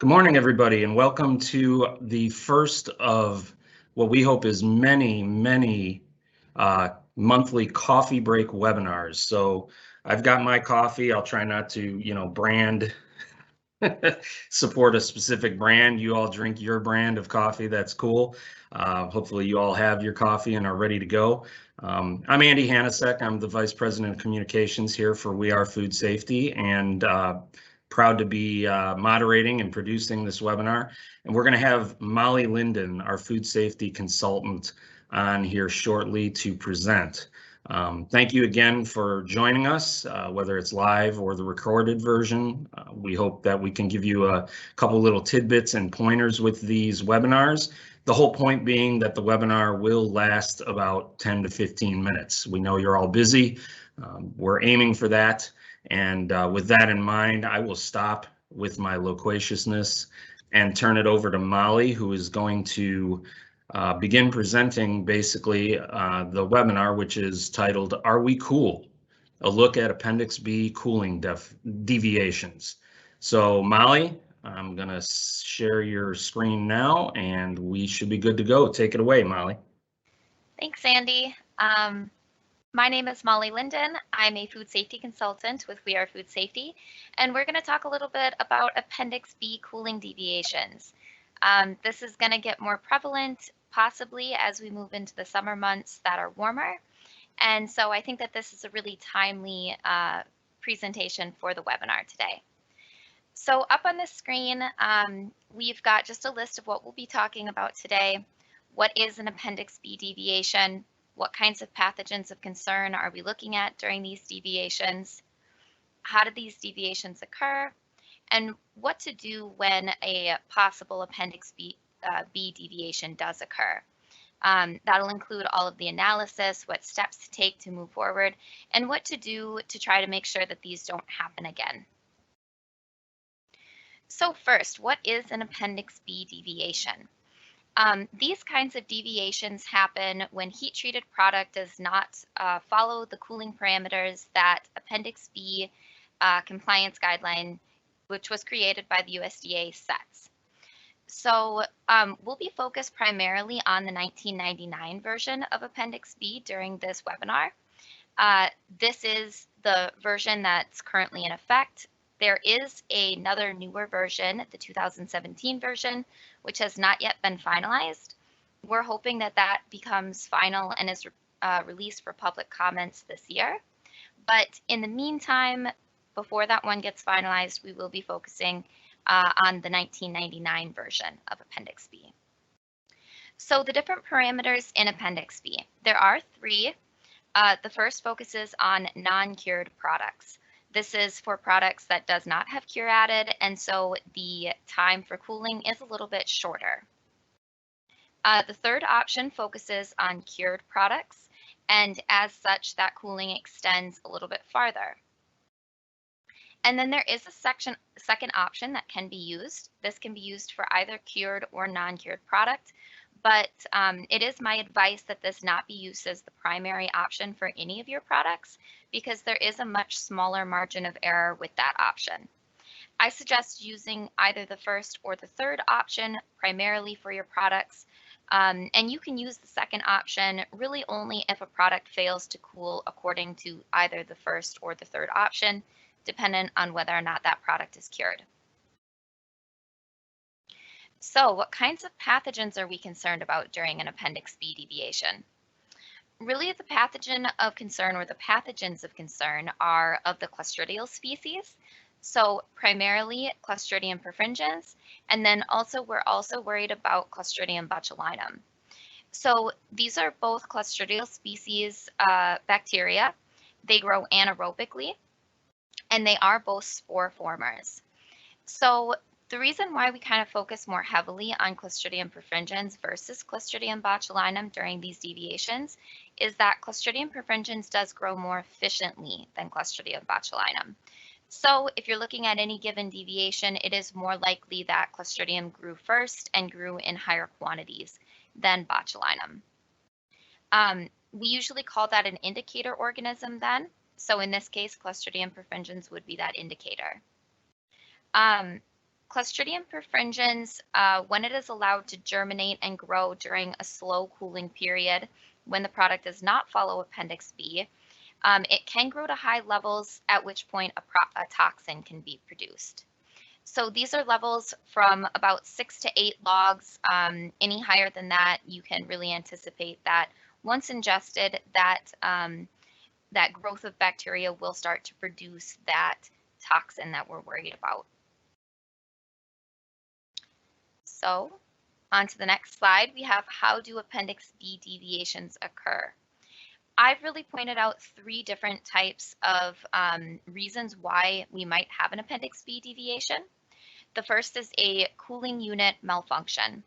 Good morning, everybody, and welcome to the first of what we hope is many monthly coffee break webinars. So I've got my coffee. I'll try not to, brand support a specific brand. You all drink your brand of coffee. That's cool. Hopefully you all have your coffee and are ready to go. I'm Andy Hanasek. I'm the Vice President of Communications here for We Are Food Safety, and proud to be moderating and producing this webinar. And we're going to have Molly Linden, our food safety consultant, on here shortly to present. Thank you again for joining us, whether it's live or the recorded version. We hope that we can give you a couple little tidbits and pointers with these webinars. The whole point being that the webinar will last about 10 to 15 minutes. We know you're all busy. We're aiming for that. And with that in mind, I will stop with my loquaciousness and turn it over to Molly, who is going to begin presenting basically the webinar, which is titled, Are We Cool? A look at Appendix B cooling deviations. So Molly, I'm gonna share your screen now and we should be good to go. Take it away, Molly. Thanks, Andy. My name is Molly Linden. I'm a food safety consultant with We Are Food Safety, and we're going to talk a little bit about Appendix B cooling deviations. This is going to get more prevalent possibly as we move into the summer months that are warmer, and so I think that this is a really timely presentation for the webinar today. So up on the screen, we've got just a list of what we'll be talking about today. What is an Appendix B deviation? What kinds of pathogens of concern are we looking at during these deviations? How do these deviations occur? And what to do when a possible Appendix B deviation does occur. That'll include all of the analysis, what steps to take to move forward, and what to do to try to make sure that these don't happen again. So first, what is an Appendix B deviation? These kinds of deviations happen when heat-treated product does not follow the cooling parameters that Appendix B compliance guideline, which was created by the USDA, sets. So we'll be focused primarily on the 1999 version of Appendix B during this webinar. This is the version that's currently in effect. There is another newer version, the 2017 version, which has not yet been finalized. We're hoping that that becomes final and is released for public comments this year. But in the meantime, before that one gets finalized, we will be focusing on the 1999 version of Appendix B. So the different parameters in Appendix B, there are three. The first focuses on non-cured products. This is for products that does not have cure added, and so the time for cooling is a little bit shorter. The third option focuses on cured products, and as such, that cooling extends a little bit farther. And then there is a second option that can be used. This can be used for either cured or non-cured product, but it is my advice that this not be used as the primary option for any of your products because there is a much smaller margin of error with that option. I suggest using either the first or the third option primarily for your products, and you can use the second option really only if a product fails to cool according to either the first or the third option, dependent on whether or not that product is cured. So what kinds of pathogens are we concerned about during an Appendix B deviation? Really, the pathogen of concern or the pathogens of concern are of the clostridial species. So primarily Clostridium perfringens, and then also we're also worried about Clostridium botulinum. So these are both clostridial species bacteria. They grow anaerobically, and they are both spore formers. So the reason why we kind of focus more heavily on Clostridium perfringens versus Clostridium botulinum during these deviations is that Clostridium perfringens does grow more efficiently than Clostridium botulinum. So if you're looking at any given deviation, it is more likely that Clostridium grew first and grew in higher quantities than botulinum. We usually call that an indicator organism then. So in this case, Clostridium perfringens would be that indicator. Clostridium perfringens, when it is allowed to germinate and grow during a slow cooling period, when the product does not follow Appendix B, it can grow to high levels, at which point a toxin can be produced. So these are levels from about 6 to 8 logs. Any higher than that, you can really anticipate that once ingested, that growth of bacteria will start to produce that toxin that we're worried about. So on to the next slide, we have how do Appendix B deviations occur? I've really pointed out 3 different types of reasons why we might have an Appendix B deviation. The first is a cooling unit malfunction.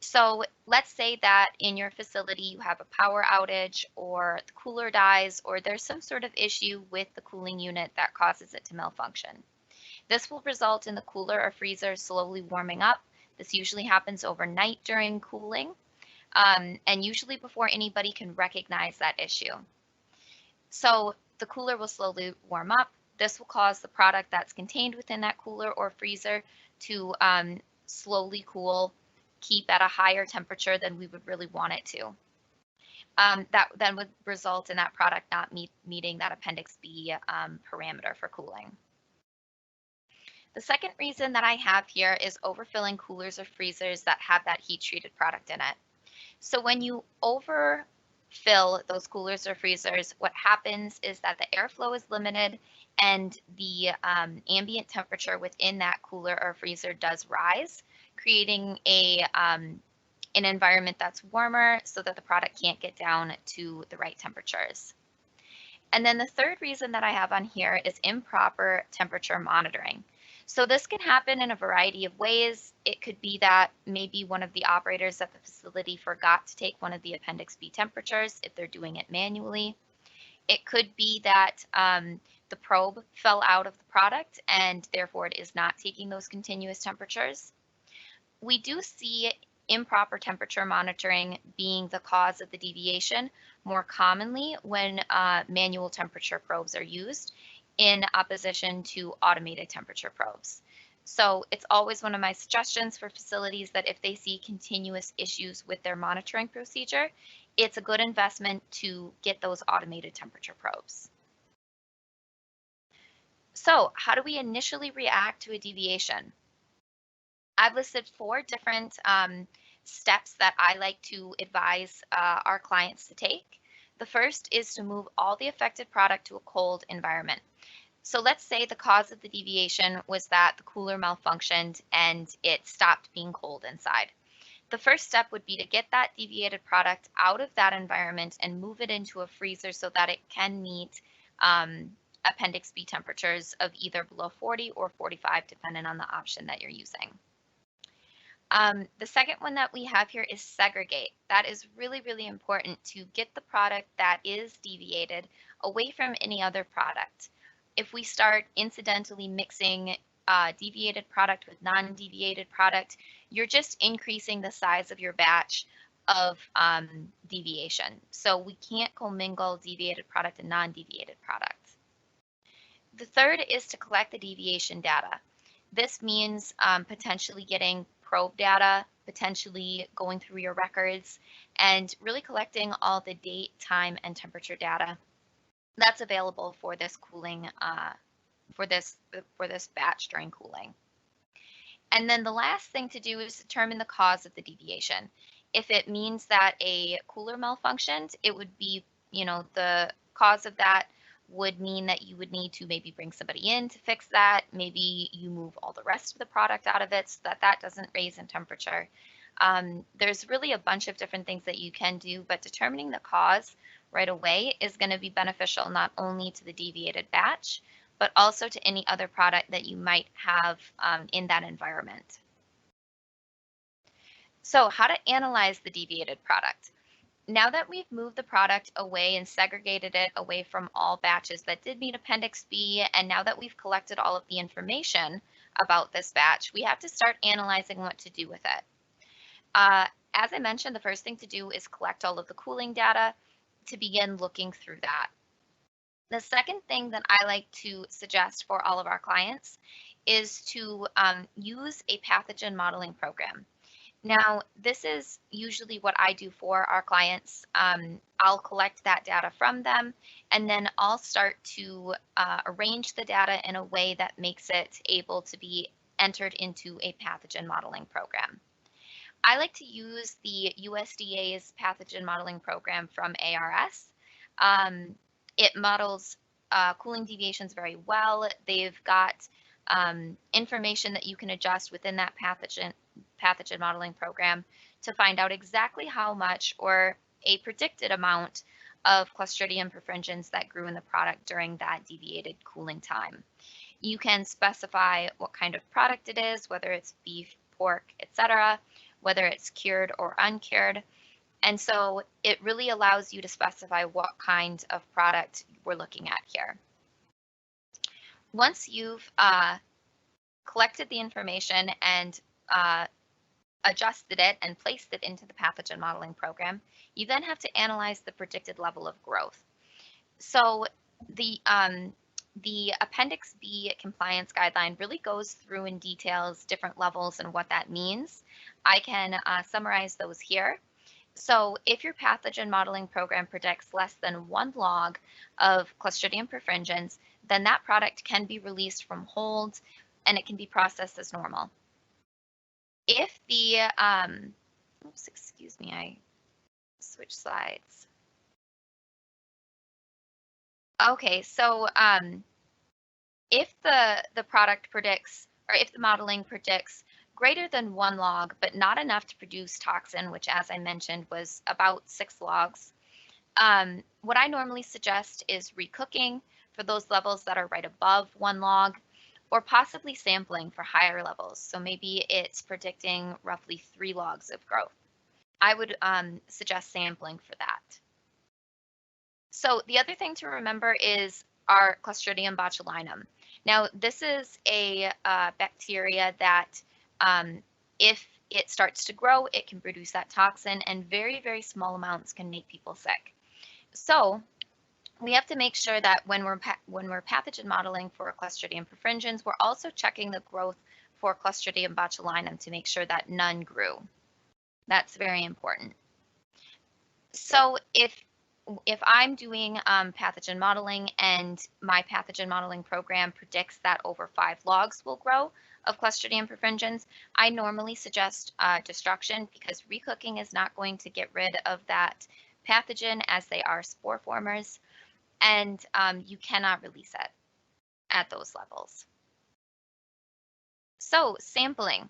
So let's say that in your facility you have a power outage or the cooler dies or there's some sort of issue with the cooling unit that causes it to malfunction. This will result in the cooler or freezer slowly warming up. This usually happens overnight during cooling, and usually before anybody can recognize that issue. So the cooler will slowly warm up. This will cause the product that's contained within that cooler or freezer to slowly cool, keep at a higher temperature than we would really want it to. That then would result in that product not meeting that Appendix B parameter for cooling. The second reason that I have here is overfilling coolers or freezers that have that heat-treated product in it. So when you overfill those coolers or freezers, what happens is that the airflow is limited and the ambient temperature within that cooler or freezer does rise, creating an environment that's warmer so that the product can't get down to the right temperatures. And then the third reason that I have on here is improper temperature monitoring. So this can happen in a variety of ways. It could be that maybe one of the operators at the facility forgot to take one of the Appendix B temperatures if they're doing it manually. It could be that the probe fell out of the product and therefore it is not taking those continuous temperatures. We do see improper temperature monitoring being the cause of the deviation more commonly when manual temperature probes are used in opposition to automated temperature probes. So it's always one of my suggestions for facilities that if they see continuous issues with their monitoring procedure, it's a good investment to get those automated temperature probes. So how do we initially react to a deviation? I've listed 4 different steps that I like to advise our clients to take. The first is to move all the affected product to a cold environment. So let's say the cause of the deviation was that the cooler malfunctioned and it stopped being cold inside. The first step would be to get that deviated product out of that environment and move it into a freezer so that it can meet Appendix B temperatures of either below 40 or 45, depending on the option that you're using. The second one that we have here is segregate. That is really, really important to get the product that is deviated away from any other product. If we start incidentally mixing deviated product with non-deviated product, you're just increasing the size of your batch of deviation. So we can't commingle deviated product and non-deviated product. The third is to collect the deviation data. This means potentially getting probe data, potentially going through your records, and really collecting all the date, time, and temperature data that's available for this cooling, for this batch during cooling. And then the last thing to do is determine the cause of the deviation. If it means that a cooler malfunctioned, it would be, the cause of that would mean that you would need to maybe bring somebody in to fix that. Maybe you move all the rest of the product out of it so that that doesn't raise in temperature. There's really a bunch of different things that you can do, but determining the cause right away is going to be beneficial not only to the deviated batch, but also to any other product that you might have in that environment. So how to analyze the deviated product. Now that we've moved the product away and segregated it away from all batches that did meet Appendix B, and now that we've collected all of the information about this batch, we have to start analyzing what to do with it. As I mentioned, the first thing to do is collect all of the cooling data to begin looking through that. The second thing that I like to suggest for all of our clients is to use a pathogen modeling program. Now, this is usually what I do for our clients. I'll collect that data from them, and then I'll start to arrange the data in a way that makes it able to be entered into a pathogen modeling program. I like to use the USDA's pathogen modeling program from ARS. Um, it models cooling deviations very well. They've got information that you can adjust within that pathogen modeling program to find out exactly how much or a predicted amount of Clostridium perfringens that grew in the product during that deviated cooling time. You can specify what kind of product it is, whether it's beef, pork, etc., whether it's cured or uncured. And so it really allows you to specify what kind of product we're looking at here. Once you've collected the information and adjusted it and placed it into the pathogen modeling program, you then have to analyze the predicted level of growth. So the Appendix B compliance guideline really goes through and details different levels and what that means. I can summarize those here. So if your pathogen modeling program predicts less than 1 log of Clostridium perfringens, then that product can be released from hold and it can be processed as normal. If the, oops, excuse me, I switched slides. Okay, so if the product predicts, or if the modeling predicts greater than 1 log, but not enough to produce toxin, which as I mentioned was about 6 logs, what I normally suggest is recooking for those levels that are right above 1 log, or possibly sampling for higher levels. So maybe it's predicting roughly 3 logs of growth. I would suggest sampling for that. So the other thing to remember is our Clostridium botulinum. Now, this is a bacteria that if it starts to grow, it can produce that toxin, and very, very small amounts can make people sick. So we have to make sure that when we're pathogen modeling for Clostridium perfringens, we're also checking the growth for Clostridium botulinum to make sure that none grew. That's very important. So if I'm doing pathogen modeling and my pathogen modeling program predicts that over 5 logs will grow of Clostridium perfringens, I normally suggest destruction because recooking is not going to get rid of that pathogen as they are spore formers, and you cannot release it at those levels. So sampling.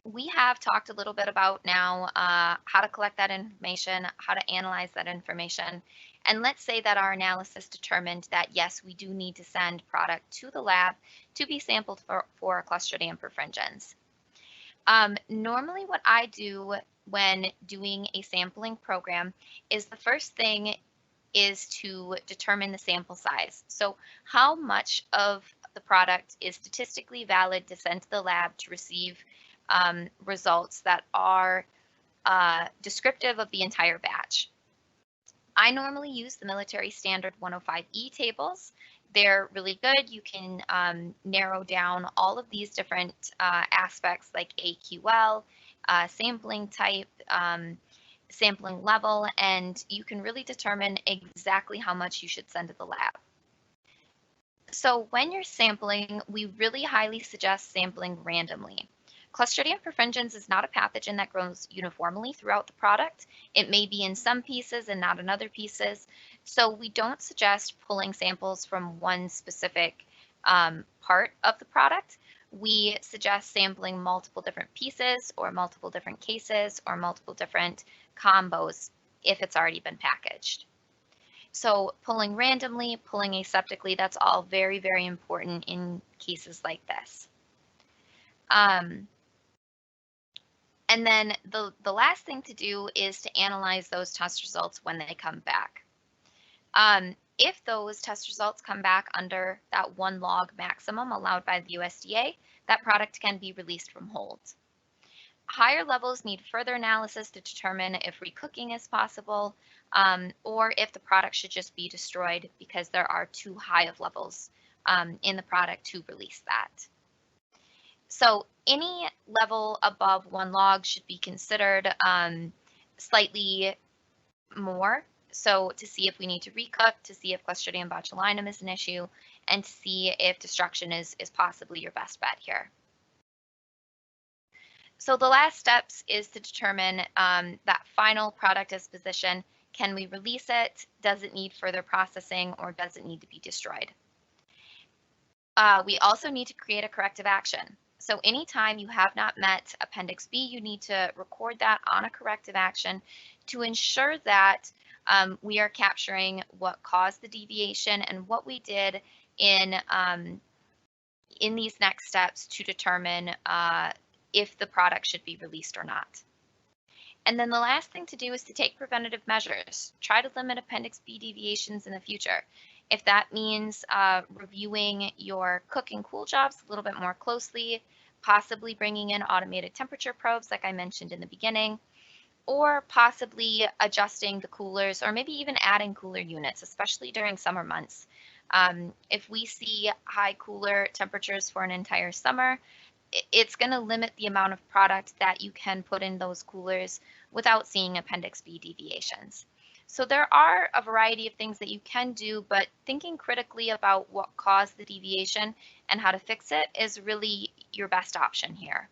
We have talked a little bit about now how to collect that information, how to analyze that information. And let's say that our analysis determined that, yes, we do need to send product to the lab to be sampled for Clostridium perfringens. Normally what I do when doing a sampling program is the first thing is to determine the sample size. So how much of the product is statistically valid to send to the lab to receive results that are descriptive of the entire batch. I normally use the military standard 105E tables. They're really good. You can narrow down all of these different aspects like AQL, sampling type, sampling level, and you can really determine exactly how much you should send to the lab. So when you're sampling, we really highly suggest sampling randomly. Clostridium perfringens is not a pathogen that grows uniformly throughout the product. It may be in some pieces and not in other pieces. So we don't suggest pulling samples from one specific part of the product. We suggest sampling multiple different pieces or multiple different cases or multiple different combos if it's already been packaged. So pulling randomly, pulling aseptically, that's all very, very important in cases like this. And then the last thing to do is to analyze those test results when they come back. If those test results come back under that 1 log maximum allowed by the USDA, that product can be released from hold. Higher levels need further analysis to determine if recooking is possible, or if the product should just be destroyed because there are too high of levels in the product to release that. So any level above 1 log should be considered slightly more. So to see if we need to recook, to see if Clostridium botulinum is an issue, and to see if destruction is possibly your best bet here. So the last steps is to determine that final product disposition. Can we release it? Does it need further processing, or does it need to be destroyed? We also need to create a corrective action. So anytime you have not met Appendix B, you need to record that on a corrective action to ensure that we are capturing what caused the deviation and what we did in these next steps to determine if the product should be released or not. And then the last thing to do is to take preventative measures. Try to limit Appendix B deviations in the future. If that means reviewing your cook and cool jobs a little bit more closely, possibly bringing in automated temperature probes like I mentioned in the beginning, or possibly adjusting the coolers, or maybe even adding cooler units, especially during summer months. If we see high cooler temperatures for an entire summer, it's going to limit the amount of product that you can put in those coolers without seeing Appendix B deviations. So there are a variety of things that you can do, but thinking critically about what caused the deviation and how to fix it is really your best option here.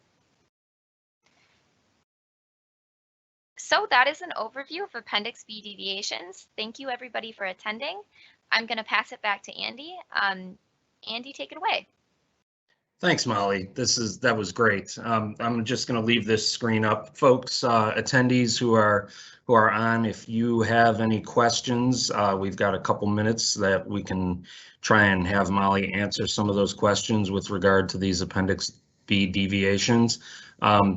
So that is an overview of Appendix B deviations. Thank you everybody for attending. I'm going to pass it back to Andy. Andy, take it away. Thanks, Molly. That was great. I'm just going to leave this screen up, folks. Attendees who are on, if you have any questions, we've got a couple minutes that we can try and have Molly answer some of those questions with regard to these Appendix B deviations.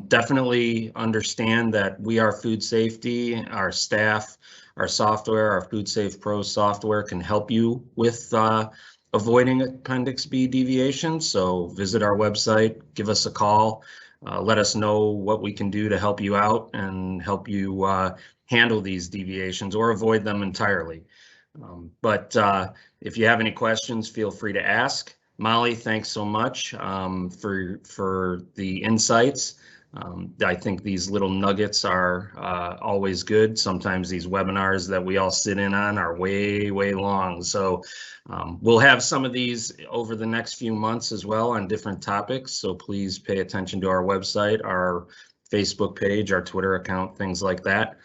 Definitely understand that We Are Food Safety, our staff, our software, our Food Safe Pro software can help you with avoiding Appendix B deviations. So visit our website, give us a call, let us know what we can do to help you out and help you handle these deviations or avoid them entirely. But if you have any questions, feel free to ask. Molly, thanks so much for the insights. I think these little nuggets are always good. Sometimes these webinars that we all sit in on are way, way long. So we'll have some of these over the next few months as well on different topics. So please pay attention to our website, our Facebook page, our Twitter account, things like that.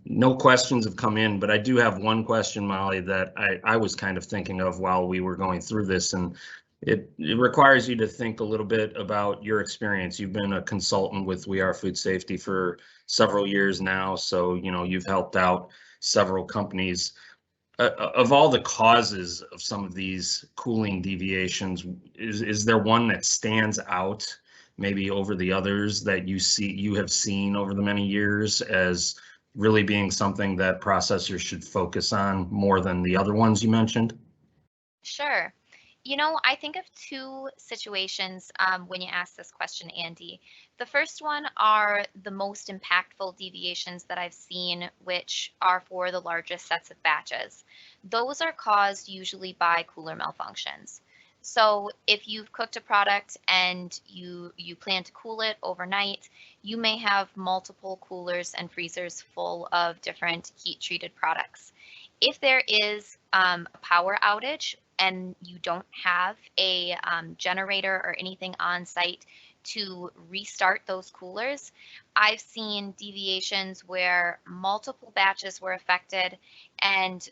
No questions have come in, but I do have one question, Molly, that I was kind of thinking of while we were going through this, and it requires you to think a little bit about your experience. You've been a consultant with We Are Food Safety for several years now, so you've helped out several companies. Of all the causes of some of these cooling deviations, is there one that stands out maybe over the others that you have seen over the many years as really being something that processors should focus on more than the other ones you mentioned? Sure. I think of two situations when you ask this question, Andy. The first one are the most impactful deviations that I've seen, which are for the largest sets of batches. Those are caused usually by cooler malfunctions. So if you've cooked a product and you plan to cool it overnight, you may have multiple coolers and freezers full of different heat-treated products. If there is a power outage and you don't have a generator or anything on site to restart those coolers, I've seen deviations where multiple batches were affected and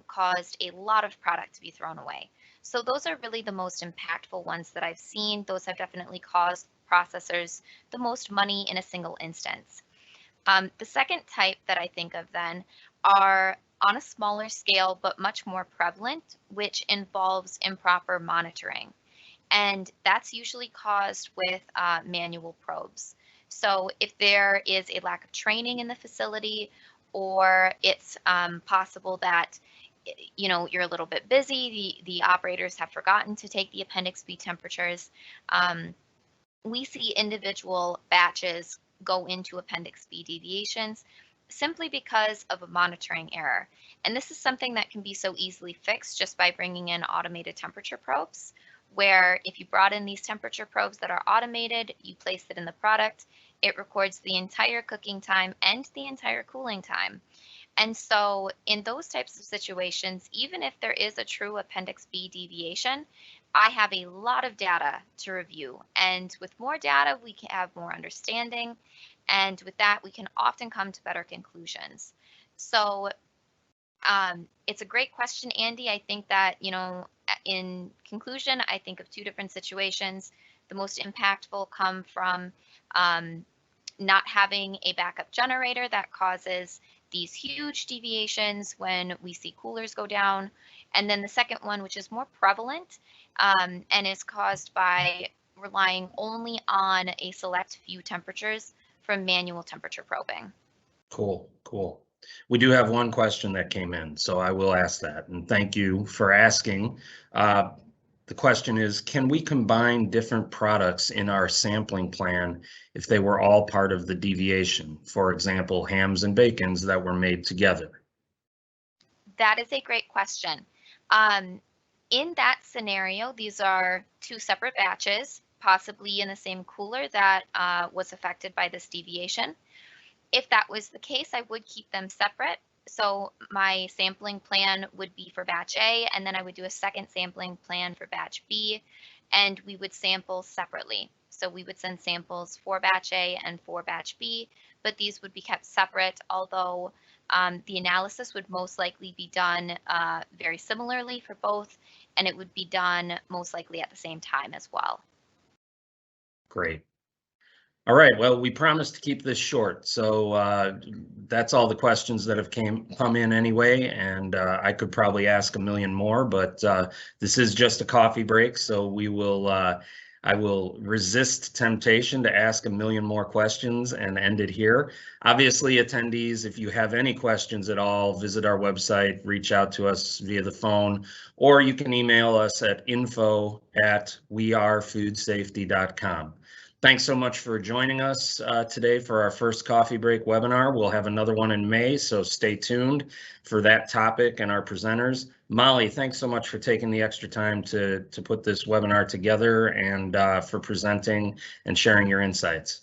caused a lot of product to be thrown away. So those are really the most impactful ones that I've seen. Those have definitely caused processors the most money in a single instance. The second type that I think of then are on a smaller scale, but much more prevalent, which involves improper monitoring. And that's usually caused with manual probes. So if there is a lack of training in the facility, or it's possible that you're a little bit busy, the operators have forgotten to take the Appendix B temperatures, we see individual batches go into Appendix B deviations simply because of a monitoring error. And this is something that can be so easily fixed just by bringing in automated temperature probes, where if you brought in these temperature probes that are automated, you place it in the product, it records the entire cooking time and the entire cooling time. And so in those types of situations, even if there is a true Appendix B deviation, I have a lot of data to review. And with more data, we can have more understanding. And with that, we can often come to better conclusions. So it's a great question, Andy. I think that, in conclusion, I think of two different situations. The most impactful come from not having a backup generator that causes these huge deviations when we see coolers go down. And then the second one, which is more prevalent and is caused by relying only on a select few temperatures from manual temperature probing. Cool, cool. We do have one question that came in, so I will ask that. And thank you for asking. The question is, can we combine different products in our sampling plan if they were all part of the deviation? For example, hams and bacons that were made together. That is a great question. In that scenario, these are two separate batches, possibly in the same cooler that was affected by this deviation. If that was the case, I would keep them separate. So my sampling plan would be for batch A, and then I would do a second sampling plan for batch B, and we would sample separately. So we would send samples for batch A and for batch B, but these would be kept separate, although the analysis would most likely be done very similarly for both, and it would be done most likely at the same time as well. Great. All right, well, we promised to keep this short, so that's all the questions that have come in anyway, and I could probably ask a million more, but this is just a coffee break, so I will resist temptation to ask a million more questions and end it here. Obviously, attendees, if you have any questions at all, visit our website, reach out to us via the phone, or you can email us at info@weareFoodSafety.com. Thanks so much for joining us today for our first coffee break webinar. We'll have another one in May, so stay tuned for that topic and our presenters. Molly, thanks so much for taking the extra time to put this webinar together and for presenting and sharing your insights.